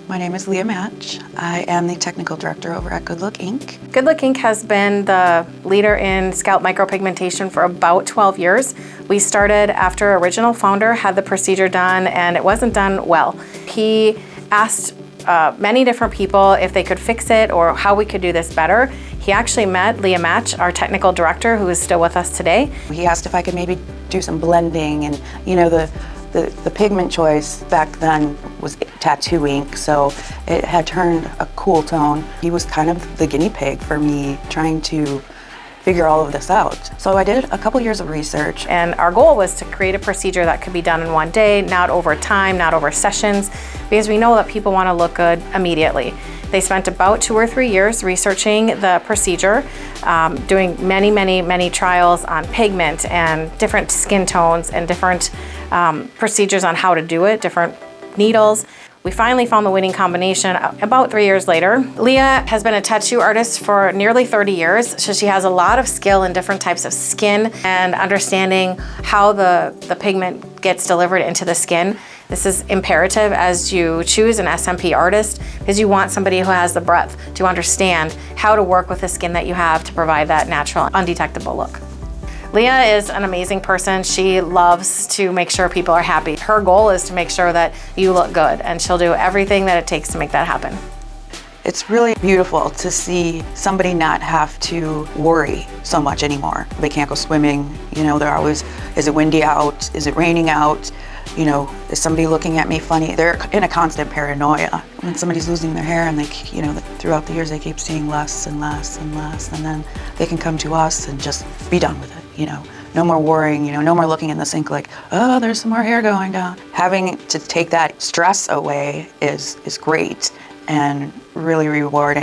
My name is Leah Matsch. I am the technical director over at Good Look Inc. Good Look Inc. has been the leader in scalp micropigmentation for about 12 years. We started after our original founder had the procedure done and it wasn't done well. He asked many different people if they could fix it or how we could do this better. He actually met Leah Matsch, our technical director, who is still with us today. He asked if I could maybe do some blending, and the pigment choice back then was tattoo ink, so it had turned a cool tone. He was kind of the guinea pig for me trying to figure all of this out. So I did a couple years of research. And our goal was to create a procedure that could be done in one day, not over time, not over sessions, because we know that people want to look good immediately. They spent about 2 or 3 years researching the procedure, doing many trials on pigment and different skin tones and different procedures on how to do it, different needles. We finally found the winning combination about 3 years later. Leah has been a tattoo artist for nearly 30 years, so she has a lot of skill in different types of skin and understanding how the pigment gets delivered into the skin. This is imperative as you choose an SMP artist, because you want somebody who has the breadth to understand how to work with the skin that you have to provide that natural, undetectable look. Leah is an amazing person. She loves to make sure people are happy. Her goal is to make sure that you look good, and she'll do everything that it takes to make that happen. It's really beautiful to see somebody not have to worry so much anymore. They can't go swimming, they're always, is it windy out? Is it raining out? Is somebody looking at me funny? They're in a constant paranoia. When somebody's losing their hair and they, throughout the years they keep seeing less and less and less, and then they can come to us and just be done with it. No more worrying, no more looking in the sink like, oh, there's some more hair going down. Having to take that stress away is great and really rewarding.